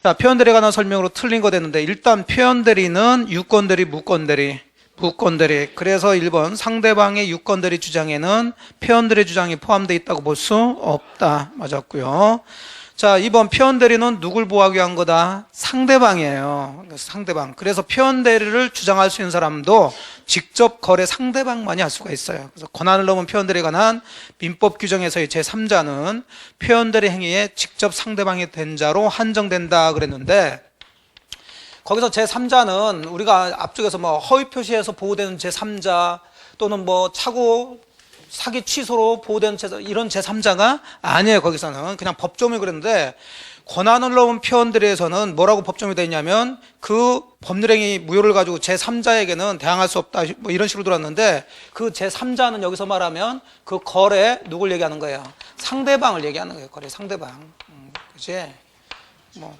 자, 표현대리에 관한 설명으로 틀린 거 됐는데, 일단 표현대리는 유권대리, 무권대리. 그래서 1번 상대방의 유권대리 주장에는 표현대리 주장이 포함되어 있다고 볼 수 없다. 맞았고요. 자, 2번 표현대리는 누굴 보호하기 위한 거다? 상대방이에요. 상대방. 그래서 표현대리를 주장할 수 있는 사람도 직접 거래 상대방만이 할 수가 있어요. 그래서 권한을 넘은 표현대리에 관한 민법 규정에서의 제3자는 표현대리 행위에 직접 상대방이 된 자로 한정된다 그랬는데, 거기서 제3자는 우리가 앞쪽에서 뭐 허위 표시에서 보호되는 제3자 또는 뭐 차고 사기 취소로 보호되는 이런 제3자가 아니에요. 거기서는 그냥 법조문이 그랬는데, 권한을 넘은 표현들에서는 뭐라고 법조문이 되어 있냐면 그 법률행위 무효를 가지고 제3자에게는 대항할 수 없다 뭐 이런 식으로 들었는데, 그 제3자는 여기서 말하면 그 거래 누굴 얘기하는 거예요? 상대방을 얘기하는 거예요. 거래 상대방. 그치? 뭐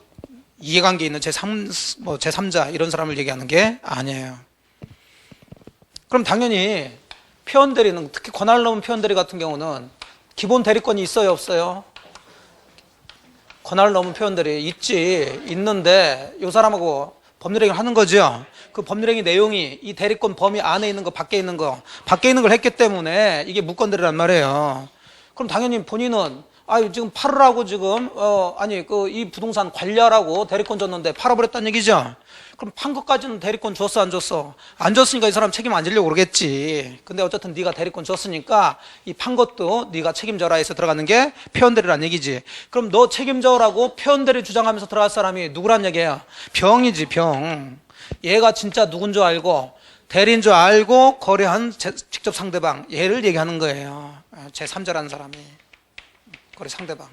이해관계 있는 제3자 이런 사람을 얘기하는 게 아니에요. 그럼 당연히 표현대리는, 특히 권한을 넘은 표현대리 같은 경우는 기본 대리권이 있어요, 없어요? 권한을 넘은 표현대리 있는데 이 사람하고 법률행위를 하는 거죠. 그 법률행위 내용이 이 대리권 범위 안에 있는 거, 밖에 있는 걸 했기 때문에 이게 무권대리란 말이에요. 그럼 당연히 본인은 지금 팔으라고 지금 이 부동산 관리하라고 대리권 줬는데 팔아버렸다는 얘기죠. 그럼 판 것까지는 대리권 줬어, 안 줬어? 안 줬으니까 이 사람 책임 안 지려고 그러겠지. 근데 어쨌든 네가 대리권 줬으니까 이 판 것도 네가 책임져라 해서 들어가는 게 표현대리란 얘기지. 그럼 너 책임져라고 표현대리 주장하면서 들어갈 사람이 누구란 얘기예요? 병이지, 병. 얘가 진짜 누군 줄 알고 대리인 줄 알고 거래한 직접 상대방, 얘를 얘기하는 거예요. 제3자라는 사람이. 거래 상대방.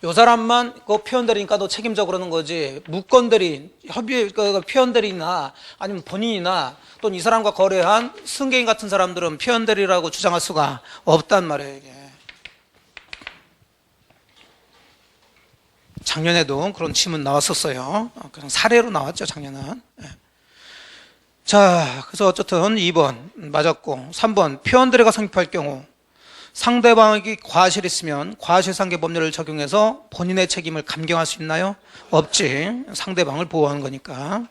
요 사람만 그 표현대리니까 너 책임져 그러는 거지. 무권대리, 표현대리나 아니면 본인이나 또는 이 사람과 거래한 승계인 같은 사람들은 표현대리라고 주장할 수가 없단 말이에요, 이게. 작년에도 그런 질문 나왔었어요. 그냥 사례로 나왔죠, 작년은. 자, 그래서 어쨌든 2번 맞았고, 3번 표현대리가 성립할 경우 상대방에게 과실이 있으면 과실상계 법률을 적용해서 본인의 책임을 감경할 수 있나요? 없지. 상대방을 보호하는 거니까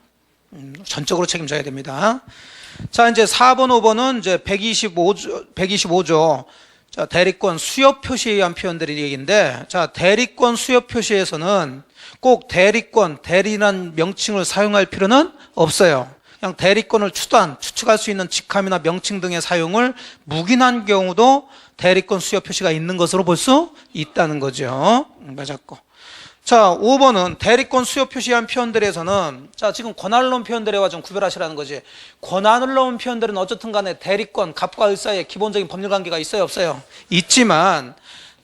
전적으로 책임져야 됩니다. 자, 이제 4번, 5번은 이제 125조. 자, 대리권 수요 표시에 의한 표현들이 얘기인데, 자, 대리권 수요 표시에서는 꼭 대리라는 명칭을 사용할 필요는 없어요. 그냥 대리권을 추측할 수 있는 직함이나 명칭 등의 사용을 묵인한 경우도 대리권 수요 표시가 있는 것으로 볼 수 있다는 거죠. 맞았고. 자, 5번은 대리권 수요 표시한 표현들에서는, 자, 지금 권한을 넘은 표현들과 좀 구별하시라는 거지. 권한을 넘은 표현들은 어쨌든 간에 대리권, 갑과 을 사이에 기본적인 법률 관계가 있어요, 없어요? 있지만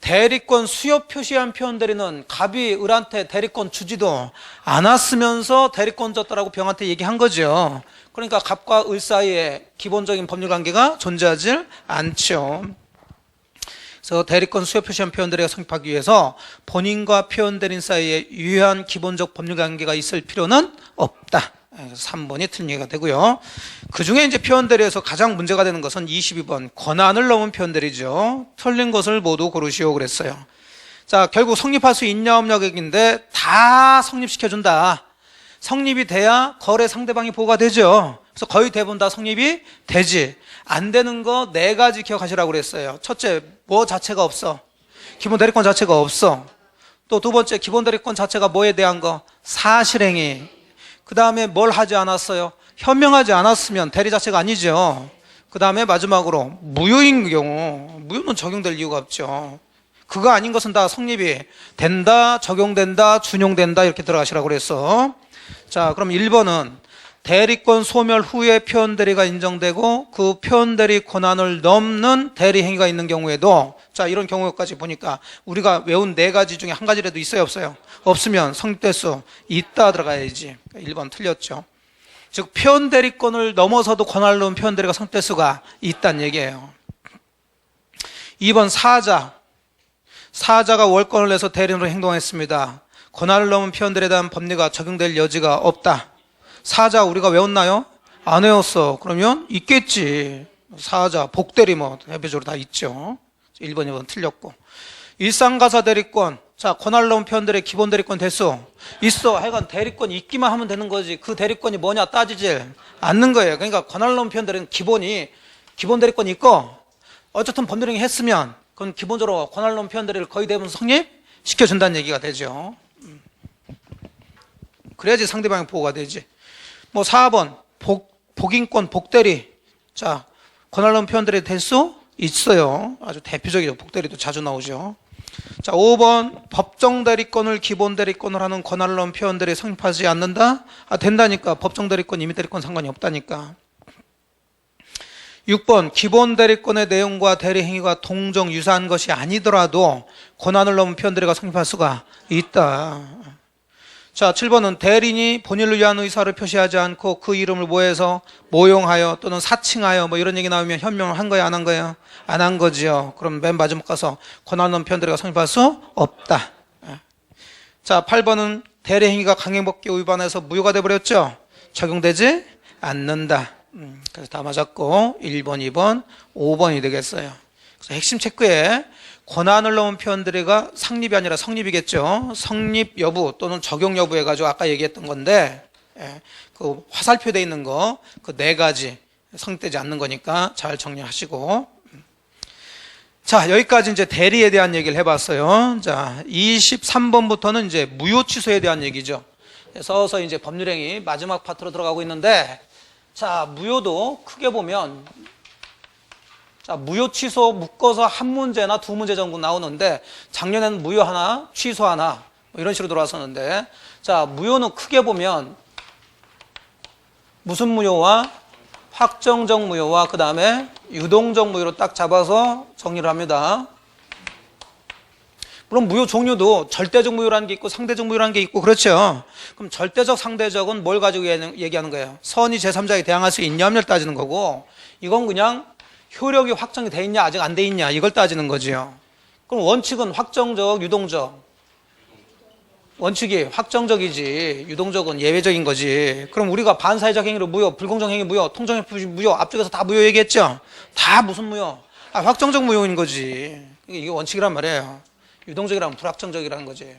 대리권 수요 표시한 표현들은 갑이 을한테 대리권 주지도 않았으면서 대리권 줬다라고 병한테 얘기한 거죠. 그러니까 갑과 을 사이에 기본적인 법률 관계가 존재하지 않죠. 그래서 대리권 수요 표시한 표현들이 성립하기 위해서 본인과 표현대리인 사이에 유효한 기본적 법률 관계가 있을 필요는 없다. 3번이 틀린 얘기가 되고요. 그 중에 이제 표현대리에서 가장 문제가 되는 것은 22번 권한을 넘은 표현대리죠. 틀린 것을 모두 고르시오 그랬어요. 자, 결국 성립할 수 있냐 없냐 얘기인데 다 성립시켜준다. 성립이 돼야 거래 상대방이 보호가 되죠. 그래서 거의 대부분 다 성립이 되지. 안 되는 거 4가지 기억하시라고 그랬어요. 첫째, 뭐 자체가 없어. 기본 대리권 자체가 없어. 또 두 번째, 기본 대리권 자체가 뭐에 대한 거? 사실행위. 그 다음에 뭘 하지 않았어요? 현명하지 않았으면 대리 자체가 아니죠. 그 다음에 마지막으로 무효인 경우, 무효는 적용될 이유가 없죠. 그거 아닌 것은 다 성립이 된다, 적용된다, 준용된다 이렇게 들어가시라고 그랬어. 자, 그럼 1번은 대리권 소멸 후에 표현대리가 인정되고 그 표현대리 권한을 넘는 대리 행위가 있는 경우에도, 자, 이런 경우까지 보니까 우리가 외운 4가지 중에 한 가지라도 있어요, 없어요? 없으면 성립될 수 있다 들어가야지. 1번 틀렸죠. 즉 표현대리권을 넘어서도 권한을 넘은 표현대리가 성립될 수가 있다는 얘기예요. 2번 사자가 월권을 내서 대리인으로 행동했습니다. 권한을 넘은 표현들에 대한 법리가 적용될 여지가 없다. 사자 우리가 외웠나요? 안 외웠어. 그러면 있겠지. 사자, 복대리 뭐 대표적으로 다 있죠. 1번, 2번 틀렸고. 일상가사 대리권, 자, 권한을 넘은 표현들의 기본 대리권 대수 있어. 하여간 대리권이 있기만 하면 되는 거지. 그 대리권이 뭐냐 따지질 않는 거예요. 그러니까 권한을 넘은 표현들은 기본 대리권이 있고, 어쨌든 법률행위 했으면 그건 기본적으로 권한을 넘은 표현들을 거의 대부분 성립시켜준다는 얘기가 되죠. 그래야지 상대방의 보호가 되지. 뭐 4번 복인권 복대리. 자, 권한을 넘은 표현들이 될 수 있어요. 아주 대표적이죠. 복대리도 자주 나오죠. 자, 5번 법정 대리권을 기본 대리권을 하는 권한을 넘은 표현들이 성립하지 않는다? 된다니까. 법정 대리권, 임의 대리권 상관이 없다니까. 6번 기본 대리권의 내용과 대리 행위가 동정 유사한 것이 아니더라도 권한을 넘은 표현들이 성립할 수가 있다. 자, 7번은 대리인이 본인을 위한 의사를 표시하지 않고 그 이름을 모해서 모용하여 또는 사칭하여 뭐 이런 얘기 나오면 현명을 한 거야, 안 한 거야? 안 한 거지요. 그럼 맨 마지막 가서 권한 넘은 표현들이 성립할 수 없다. 자, 8번은 대리 행위가 강행법규 위반해서 무효가 돼버렸죠. 적용되지 않는다. 그래서 다 맞았고 1번, 2번, 5번이 되겠어요. 그래서 핵심 체크에 권한을 넘은 표현들이가 상립이 아니라 성립이겠죠. 성립 여부 또는 적용 여부 해가지고 아까 얘기했던 건데, 그 화살표되어 있는 거 그 4가지 성립되지 않는 거니까 잘 정리하시고. 자, 여기까지 이제 대리에 대한 얘기를 해봤어요. 자, 23번부터는 이제 무효 취소에 대한 얘기죠. 서서 이제 법률행위 마지막 파트로 들어가고 있는데, 자, 무효도 크게 보면, 자, 무효 취소 묶어서 한 문제나 두 문제 정도 나오는데, 작년에는 무효 하나, 취소 하나, 뭐 이런 식으로 들어왔었는데, 자, 무효는 크게 보면, 무슨 무효와 확정적 무효와 그 다음에 유동적 무효로 딱 잡아서 정리를 합니다. 물론 무효 종류도 절대적 무효라는 게 있고 상대적 무효라는 게 있고 그렇죠. 그럼 절대적 상대적은 뭘 가지고 얘기하는 거예요? 선의 제3자에게 대항할 수 있냐 없냐를 따지는 거고, 이건 그냥 효력이 확정이 돼 있냐 아직 안 돼 있냐 이걸 따지는 거지요. 그럼 원칙은 확정적, 유동적. 원칙이 확정적이지 유동적은 예외적인 거지. 그럼 우리가 반사회적 행위로 무효, 불공정 행위 무효, 통정행 표시 무효, 앞쪽에서 다 무효 얘기했죠. 다 무슨 무효? 확정적 무효인 거지. 이게 원칙이란 말이에요. 유동적이라면 불확정적이라는 거지.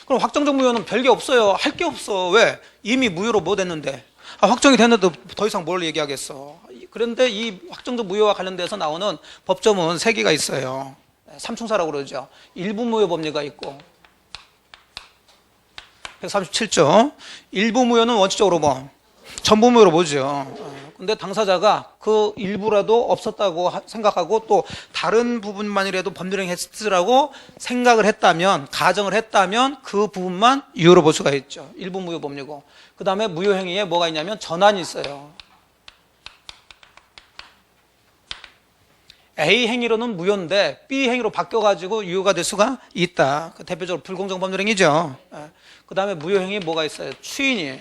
그럼 확정적 무효는 별게 없어요. 할 게 없어. 왜? 이미 무효로 뭐 됐는데. 확정이 됐는데 더 이상 뭘 얘기하겠어. 그런데 이 확정적 무효와 관련돼서 나오는 법조문 3개가 있어요. 삼충사라고 그러죠. 일부 무효 법리가 있고 137조. 일부 무효는 원칙적으로 뭐 전부 무효로 보죠. 근데 당사자가 그 일부라도 없었다고 생각하고 또 다른 부분만이라도 법률행위 했으라고 생각을 했다면, 가정을 했다면 그 부분만 유효로 볼 수가 있죠. 일부 무효 법리고. 그 다음에 무효행위에 뭐가 있냐면 전환이 있어요. A 행위로는 무효인데 B 행위로 바뀌어가지고 유효가 될 수가 있다. 그 대표적으로 불공정 법률행위죠. 그 다음에 무효행위 뭐가 있어요? 추인이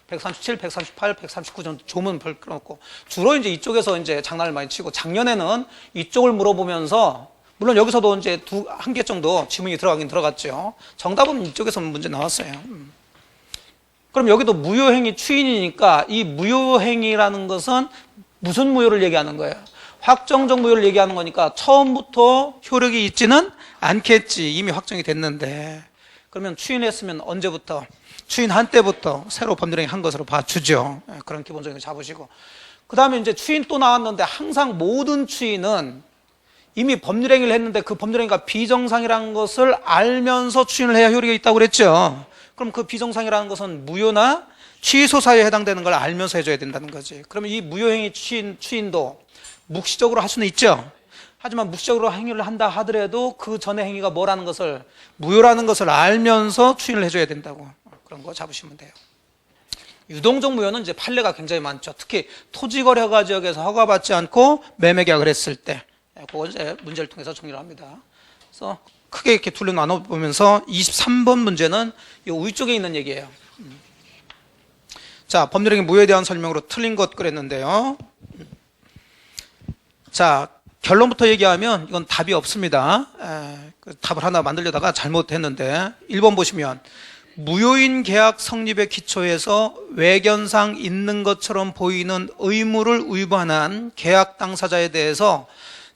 137, 138, 139 정도 조문 별 필요 없고, 주로 이제 이쪽에서 이제 장난을 많이 치고, 작년에는 이쪽을 물어보면서, 물론 여기서도 이제 한 개 정도 지문이 들어가긴 들어갔죠. 정답은 이쪽에서 문제 나왔어요. 그럼 여기도 무효행위 추인이니까 이 무효행위라는 것은 무슨 무효를 얘기하는 거예요? 확정적 무효를 얘기하는 거니까 처음부터 효력이 있지는 않겠지. 이미 확정이 됐는데. 그러면 추인했으면 언제부터? 추인한 때부터 새로 법률행위 한 것으로 봐주죠. 그런 기본적인 거 잡으시고. 그 다음에 이제 추인 또 나왔는데, 항상 모든 추인은 이미 법률행위를 했는데 그 법률행위가 비정상이라는 것을 알면서 추인을 해야 효력이 있다고 그랬죠. 그럼 그 비정상이라는 것은 무효나 취소 사유에 해당되는 걸 알면서 해줘야 된다는 거지. 그러면 이 무효행위 추인도 묵시적으로 할 수는 있죠. 하지만 묵시적으로 행위를 한다 하더라도 그 전의 행위가 뭐라는 것을, 무효라는 것을 알면서 추인을 해줘야 된다고. 그런 거 잡으시면 돼요. 유동적 무효는 이제 판례가 굉장히 많죠. 특히 토지거래허가 지역에서 허가받지 않고 매매계약을 했을 때, 그거 이제 문제를 통해서 정리를 합니다. 그래서 크게 이렇게 둘로 나눠보면서 23번 문제는 이 위쪽에 있는 얘기예요. 자, 법률행위 무효에 대한 설명으로 틀린 것 그랬는데요. 자, 결론부터 얘기하면 이건 답이 없습니다. 답을 하나 만들려다가 잘못했는데, 1번 보시면 무효인 계약 성립의 기초에서 외견상 있는 것처럼 보이는 의무를 위반한 계약 당사자에 대해서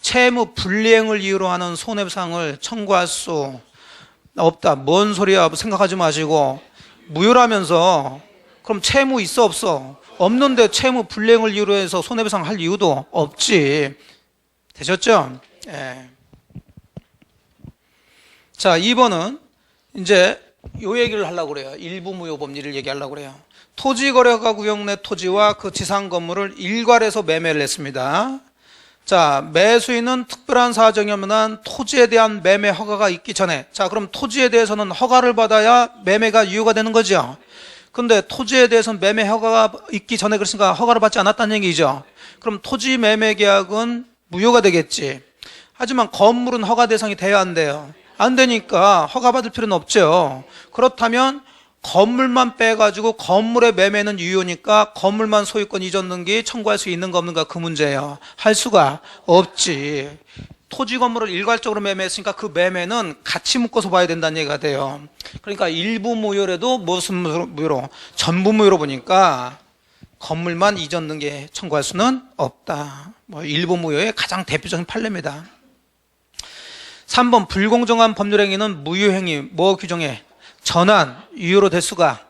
채무 불이행을 이유로 하는 손해배상을 청구할 수 없다. 뭔 소리야 생각하지 마시고, 무효라면서 그럼 채무 있어 없어? 없는데 채무 불이행을 이유로 해서 손해배상 할 이유도 없지. 되셨죠? 예. 자, 2번은 이제 요 얘기를 하려고 그래요. 일부 무효 법리를 얘기하려고 그래요. 토지거래가 구역 내 토지와 그 지상 건물을 일괄해서 매매를 했습니다. 자, 매수인은 특별한 사정이 없는 한 토지에 대한 매매 허가가 있기 전에, 자, 그럼 토지에 대해서는 허가를 받아야 매매가 유효가 되는 거죠. 근데 토지에 대해서는 매매 허가가 있기 전에 그랬으니까 허가를 받지 않았다는 얘기죠. 그럼 토지 매매 계약은 무효가 되겠지. 하지만 건물은 허가 대상이 돼야 안 돼요. 안 되니까 허가 받을 필요는 없죠. 그렇다면 건물만 빼가지고 건물의 매매는 유효니까 건물만 소유권 이전 등기 청구할 수 있는가 없는가 그 문제예요. 할 수가 없지. 토지 건물을 일괄적으로 매매했으니까 그 매매는 같이 묶어서 봐야 된다는 얘기가 돼요. 그러니까 일부 무효라도 무슨 무효로? 전부 무효로 보니까 건물만 이전 등기 청구할 수는 없다. 뭐 일부 무효의 가장 대표적인 판례입니다. 3번 불공정한 법률행위는 무효행위 뭐 규정해? 전환, 유효로 될 수가